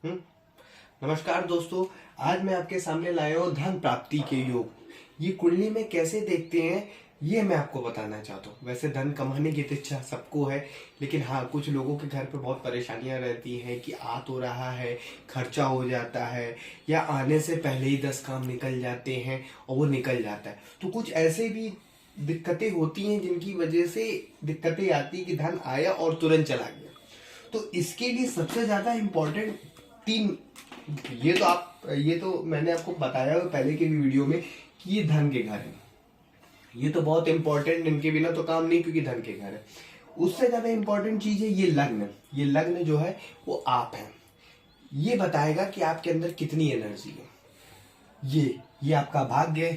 हम्म। नमस्कार दोस्तों। आज मैं आपके सामने लाया हूँ धन प्राप्ति के योग। ये कुंडली में कैसे देखते हैं ये मैं आपको बताना चाहता हूँ। वैसे धन कमाने की तो इच्छा सबको है, लेकिन हाँ, कुछ लोगों के घर पे बहुत परेशानियां रहती हैं कि आ तो रहा है, खर्चा हो जाता है, या आने से पहले ही 10 काम निकल जाते हैं और वो निकल जाता है। तो कुछ ऐसे भी दिक्कतें होती हैं जिनकी वजह से दिक्कतें आती कि धन आया और तुरंत चला गया। तो इसके लिए सबसे ज्यादा इम्पोर्टेंट तीन, ये तो मैंने आपको बताया हुआ पहले के भी वीडियो में कि ये धन के घर है। ये तो बहुत इंपॉर्टेंट, इनके बिना तो काम नहीं, क्योंकि धन के घर है। उससे ज्यादा इंपॉर्टेंट चीज है ये लग्न। ये लग्न जो है वो आप है। ये बताएगा कि आपके अंदर कितनी एनर्जी है। ये आपका भाग्य है,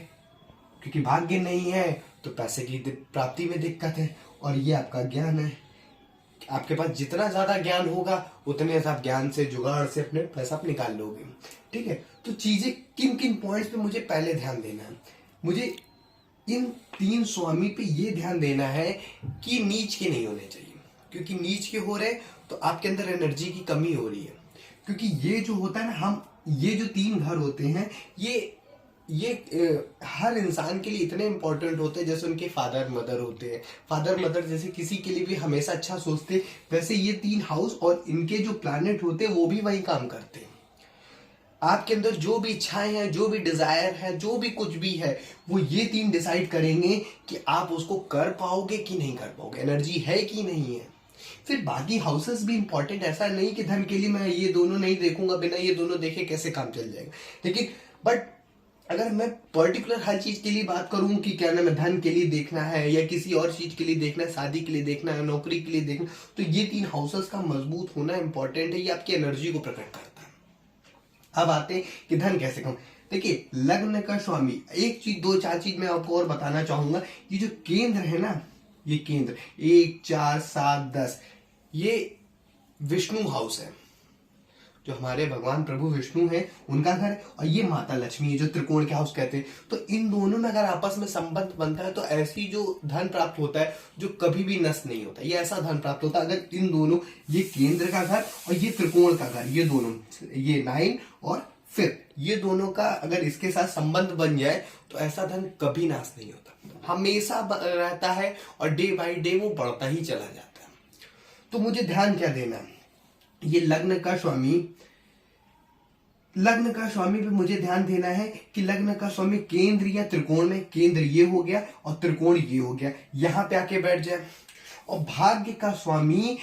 क्योंकि भाग्य नहीं है तो पैसे की प्राप्ति में दिक्कत है। और ये आपका ज्ञान है। आपके पास जितना ज्यादा ज्ञान होगा उतने आप ज्ञान से जुगाड़ से अपने पैसा आप निकाल लोगे। ठीक है, तो चीजें किन किन पॉइंट्स पे मुझे पहले ध्यान देना है। मुझे इन तीन स्वामी पे ये ध्यान देना है कि नीच के नहीं होने चाहिए, क्योंकि नीच के हो रहे तो आपके अंदर एनर्जी की कमी हो रही है। क्योंकि ये जो होता है ना, हम ये जो तीन घर होते हैं ये हर इंसान के लिए इतने इंपॉर्टेंट होते हैं जैसे उनके फादर मदर होते हैं। फादर मदर जैसे किसी के लिए भी हमेशा अच्छा सोचते, वैसे ये तीन हाउस और इनके जो प्लैनेट होते हैं वो भी वही काम करते हैं। आपके अंदर जो भी इच्छाएं हैं, जो भी डिजायर है, जो भी कुछ भी है, वो ये तीन डिसाइड करेंगे कि आप उसको कर पाओगे कि नहीं कर पाओगे, एनर्जी है कि नहीं है। फिर बाकी हाउसेस भी इंपॉर्टेंट, ऐसा नहीं कि धन के लिए मैं ये दोनों नहीं देखूंगा, बिना ये दोनों देखे कैसे काम चल जाएगा। लेकिन बट अगर मैं पर्टिकुलर हर चीज के लिए बात करूं कि क्या नाम है, धन के लिए देखना है या किसी और चीज के लिए देखना है, शादी के लिए देखना है, नौकरी के लिए देखना, तो ये तीन हाउसेस का मजबूत होना इंपॉर्टेंट है। ये आपकी एनर्जी को प्रकट करता है। अब आते हैं कि धन कैसे कम। देखिए, लग्न का स्वामी, एक चीज दो चार चीज मैं आपको और बताना चाहूंगा। ये जो केंद्र है ना, ये केंद्र 1 4 7 10, ये विष्णु हाउस है, जो हमारे भगवान प्रभु विष्णु हैं उनका घर है। और ये माता लक्ष्मी है, जो त्रिकोण के हाउस कहते हैं। तो इन दोनों में अगर आपस में संबंध बनता है तो ऐसी जो धन प्राप्त होता है जो कभी भी नष्ट नहीं होता, ये ऐसा धन प्राप्त होता है अगर इन दोनों, ये केंद्र का घर और ये त्रिकोण का घर, ये दोनों, ये 9 और 5, ये दोनों का अगर इसके साथ संबंध बन जाए तो ऐसा धन कभी नाश नहीं होता, हमेशा रहता है और डे बाई डे वो बढ़ता ही चला जाता है। तो मुझे ध्यान क्या देना है, ये लग्न का स्वामी पे मुझे ध्यान देना है कि लग्न का स्वामी केंद्र या त्रिकोण में, केंद्र ये हो गया और त्रिकोण ये हो गया, यहां पे आके बैठ जाए। और भाग्य का स्वामी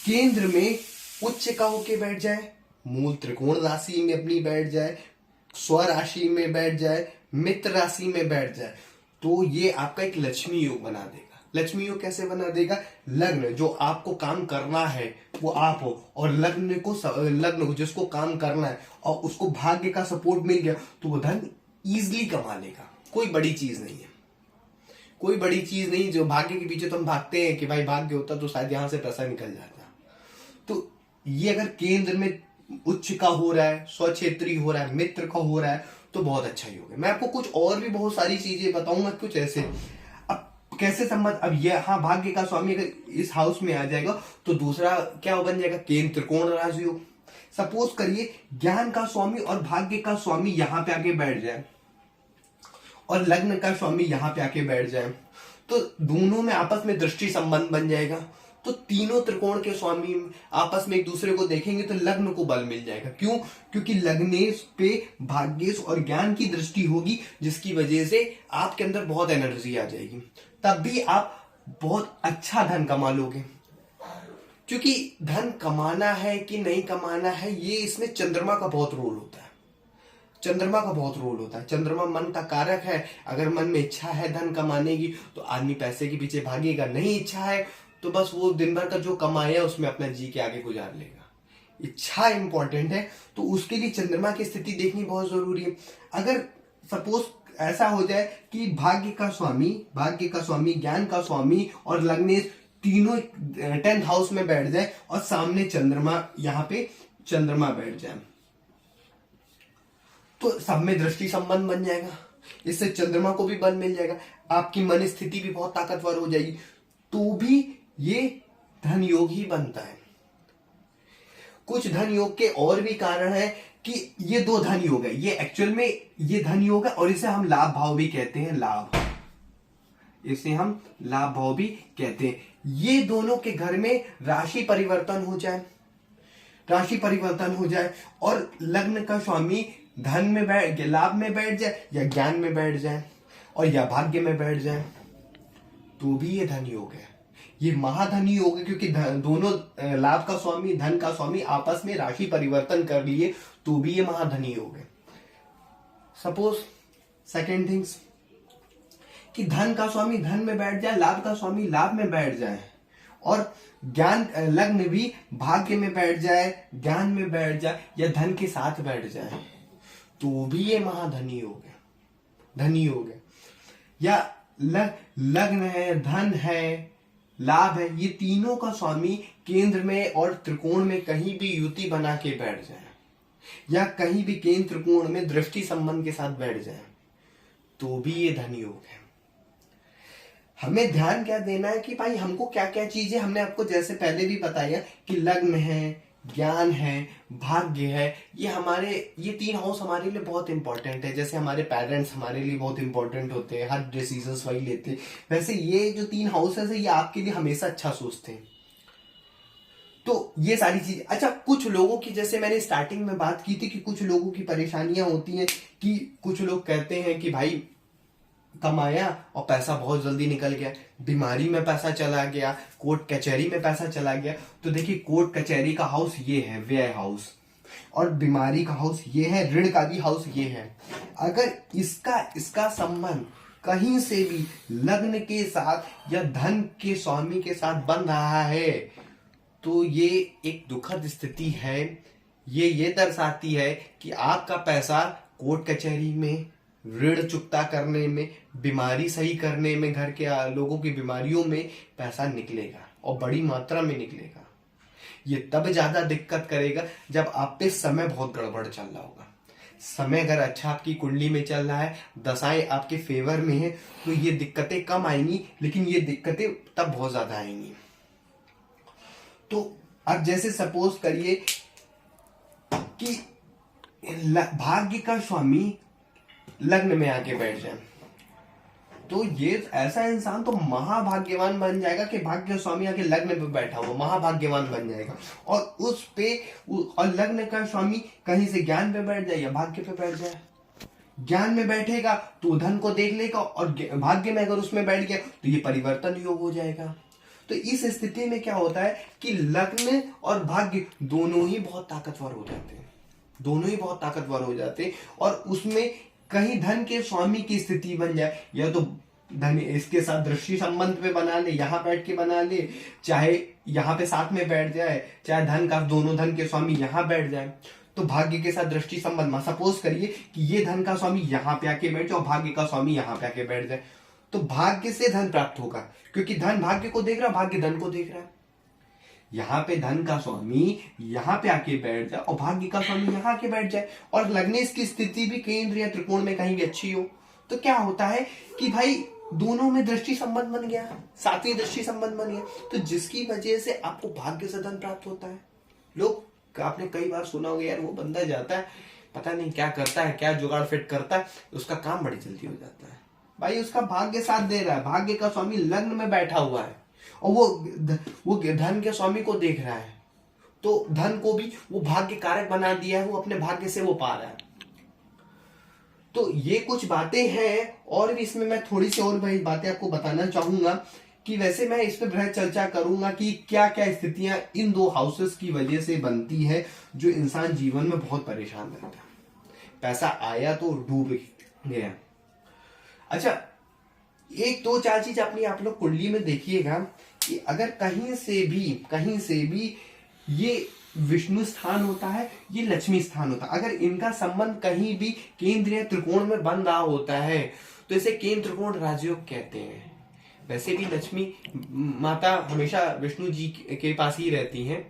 केंद्र में उच्च का होके बैठ जाए, मूल त्रिकोण राशि में अपनी बैठ जाए, स्व राशि में बैठ जाए, मित्र राशि में बैठ जाए, तो ये आपका एक लक्ष्मी योग बना देगा। लक्ष्मी योग कैसे बना देगा, लग्न जो आपको काम करना है वो आप हो, और लग्न को जिसको काम करना है और उसको भाग्य का सपोर्ट मिल गया तो वो धन इजीली कमा लेगा। कोई बड़ी चीज नहीं है, कोई बड़ी चीज नहीं। जो भाग्य के पीछे तो हम भागते हैं कि भाई भाग्य होता तो शायद यहां से पैसा निकल जाता। तो ये अगर केंद्र में उच्च का हो रहा है, स्वक्षेत्री हो रहा है, मित्र का हो रहा है, तो बहुत अच्छा योग है। मैं आपको कुछ और भी बहुत सारी चीजें बताऊंगा कुछ ऐसे। अब कैसे संबंध, अब ये हाँ, भाग्य का स्वामी अगर इस हाउस में आ जाएगा तो दूसरा क्या बन जाएगा, केंद्र त्रिकोण राजयोग। सपोज करिए ज्ञान का स्वामी और भाग्य का स्वामी यहां पे आके बैठ जाए और लग्न का स्वामी यहां पे आके बैठ जाए, तो दोनों में आपस में दृष्टि संबंध बन जाएगा। तो तीनों त्रिकोण के स्वामी आपस में एक दूसरे को देखेंगे तो लग्न को बल मिल जाएगा। क्यों? क्योंकि लग्नेश पे भाग्येश और ज्ञान की दृष्टि होगी, जिसकी वजह से आपके अंदर बहुत एनर्जी आ जाएगी। तब भी आप बहुत अच्छा धन कमा लोगे। क्योंकि धन कमाना है कि नहीं कमाना है, ये इसमें चंद्रमा का बहुत रोल होता है। चंद्रमा का बहुत रोल होता है। चंद्रमा मन का कारक है। अगर मन में इच्छा है धन कमाने की तो आदमी पैसे के पीछे भागेगा, नहीं इच्छा है तो बस वो दिन भर का जो कमाया उसमें अपना जी के आगे गुजार लेगा। इच्छा इंपॉर्टेंट है, तो उसके लिए चंद्रमा की स्थिति देखनी बहुत जरूरी है। अगर सपोज ऐसा हो जाए कि भाग्य का स्वामी, ज्ञान का स्वामी और लग्नेश तीनों 10th हाउस में बैठ जाए और सामने चंद्रमा, यहाँ पे चंद्रमा बैठ जाए, तो सब में दृष्टि संबंध बन जाएगा। इससे चंद्रमा को भी बल मिल जाएगा, आपकी मन स्थिति भी बहुत ताकतवर हो जाएगी, तो भी ये धन योग ही बनता है। कुछ धन योग के और भी कारण है कि ये दो धन योग है, ये एक्चुअल में ये धन योग है और इसे हम लाभ भाव भी कहते हैं। लाभ, इसे हम लाभ भाव भी कहते हैं। ये दोनों के घर में राशि परिवर्तन हो जाए, राशि परिवर्तन हो जाए और लग्न का स्वामी धन में बैठ, लाभ में बैठ जाए या ज्ञान में बैठ जाए और या भाग्य में बैठ जाए, तो भी ये धन योग है। ये महाधन योग है, क्योंकि दोनों लाभ का स्वामी धन का स्वामी आपस में राशि परिवर्तन कर लिए, तो भी ये महाधनी योग है। सपोज सेकेंड थिंग्स कि धन का स्वामी धन में बैठ जाए, लाभ का स्वामी लाभ में बैठ जाए और ज्ञान लग्न भी भाग्य में बैठ जाए, ज्ञान में बैठ जाए या धन के साथ बैठ जाए, तो भी ये महाधनी योग है, धनी योग है। या लग्न है, धन है, लाभ है, ये तीनों का स्वामी केंद्र में और त्रिकोण में कहीं भी युति बना के बैठ जाए या कहीं भी केंद्र त्रिकोण में दृष्टि संबंध के साथ बैठ जाए, तो भी ये धन योग है। हमें ध्यान क्या देना है कि भाई हमको क्या क्या चीजें, हमने आपको जैसे पहले भी बताया कि लग्न है, ज्ञान है, भाग्य है, ये तीन हाउस हमारे लिए बहुत इंपॉर्टेंट है। जैसे हमारे पेरेंट्स हमारे लिए बहुत इंपॉर्टेंट होते हैं, हर डिसीजंस वही लेते हैं, वैसे ये जो तीन हाउसेस है ये आपके लिए हमेशा अच्छा सोचते हैं। तो ये सारी चीजें, अच्छा कुछ लोगों की, जैसे मैंने स्टार्टिंग में बात की थी कि कुछ लोगों की परेशानियां होती हैं कि कुछ लोग कहते हैं कि भाई कमाया और पैसा बहुत जल्दी निकल गया, बीमारी में पैसा चला गया, कोर्ट कचहरी में पैसा चला गया। तो देखिए कोर्ट कचहरी का हाउस ये है व्यय हाउस और बीमारी का हाउस ये है, ऋण का भी हाउस ये है। अगर इसका संबंध कहीं से भी लग्न के साथ या धन के स्वामी के साथ बन रहा है, तो ये एक दुखद स्थिति है। ये दर्शाती है कि आपका पैसा कोर्ट कचहरी में, ऋण चुकता करने में, बीमारी सही करने में, घर के लोगों की बीमारियों में पैसा निकलेगा और बड़ी मात्रा में निकलेगा। ये तब ज्यादा दिक्कत करेगा जब आप पे समय बहुत गड़बड़ चल रहा होगा। समय अगर अच्छा आपकी कुंडली में चल रहा है, दशाएं आपके फेवर में है, तो ये दिक्कतें कम आएंगी, लेकिन ये दिक्कतें तब बहुत ज्यादा आएंगी। तो अब जैसे सपोज करिए कि भाग्य का स्वामी लग्न में आके बैठ जाए, तो ये ऐसा इंसान तो महाभाग्यवान बन जाएगा कि भाग्य स्वामी आके लग्न पे बैठा हुआ महाभाग्यवान बन जाएगा। और लग्न का स्वामी कहीं से ज्ञान पे बैठ जाए या भाग्य पे बैठ जाए, ज्ञान में बैठेगा तो धन को देख लेगा और भाग्य में अगर उसमें बैठ गया तो ये परिवर्तन योग हो जाएगा। तो इस स्थिति में क्या होता है कि लग्न और भाग्य दोनों ही बहुत ताकतवर हो जाते हैं, दोनों ही बहुत ताकतवर हो जाते हैं। और उसमें कहीं धन के स्वामी की स्थिति बन जाए, या तो धन इसके साथ दृष्टि संबंध पे बना ले, यहाँ बैठ के बना ले, चाहे यहाँ पे साथ में बैठ जाए, चाहे धन का दोनों धन के स्वामी यहाँ बैठ जाए, तो भाग्य के साथ दृष्टि संबंध में सपोज करिए कि ये धन का स्वामी यहाँ पे आके बैठ जाए और भाग्य का स्वामी यहाँ पे आके बैठ जाए, तो भाग्य से धन प्राप्त होगा, क्योंकि धन भाग्य को देख रहा है, भाग्य धन को देख रहा है। यहाँ पे धन का स्वामी यहाँ पे आके बैठ जाए और भाग्य का स्वामी यहाँ आके बैठ जाए, और लग्नेश की स्थिति भी केंद्र या त्रिकोण में कहीं भी अच्छी हो, तो क्या होता है कि भाई दोनों में दृष्टि संबंध बन गया, सातवीं दृष्टि संबंध बन गया, तो जिसकी वजह से आपको भाग्य से धन प्राप्त होता है। लोग आपने कई बार सुना होगा, यार वो बंदा जाता है पता नहीं क्या करता है, क्या जुगाड़ फिट करता है, उसका काम बड़ी जल्दी हो जाता है। भाई उसका भाग्य साथ दे रहा है, भाग्य का स्वामी लग्न में बैठा हुआ है और वो धन के स्वामी को देख रहा है, तो धन को भी वो भाग्य कारक बना दिया है, वो अपने भाग्य से वो पा रहा है। तो ये कुछ बातें हैं, और भी इसमें मैं थोड़ी सी और बातें आपको बताना चाहूंगा कि वैसे मैं इस पे बृहद चर्चा करूंगा कि क्या क्या स्थितियां इन दो हाउसेस की वजह से बनती है जो इंसान जीवन में बहुत परेशान रहता है। पैसा आया तो डूब गया। अच्छा, एक दो चार चीज अपनी आप लोग कुंडली में देखिएगा कि अगर कहीं से भी ये विष्णु स्थान होता है, ये लक्ष्मी स्थान होता है, अगर इनका संबंध कहीं भी केंद्र या त्रिकोण में बन रहा होता है तो इसे केंद्र त्रिकोण राजयोग कहते हैं। वैसे भी लक्ष्मी माता हमेशा विष्णु जी के पास ही रहती हैं,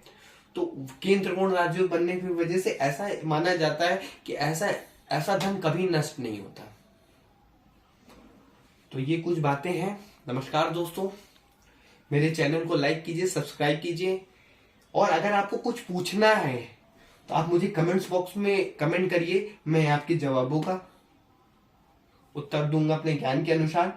तो केंद्र त्रिकोण राजयोग बनने की वजह से ऐसा माना जाता है कि ऐसा धन कभी नष्ट नहीं होता। तो ये कुछ बातें हैं। नमस्कार दोस्तों, मेरे चैनल को लाइक कीजिए, सब्सक्राइब कीजिए, और अगर आपको कुछ पूछना है तो आप मुझे कमेंट्स बॉक्स में कमेंट करिए, मैं आपके जवाबों का उत्तर दूंगा अपने ज्ञान के अनुसार।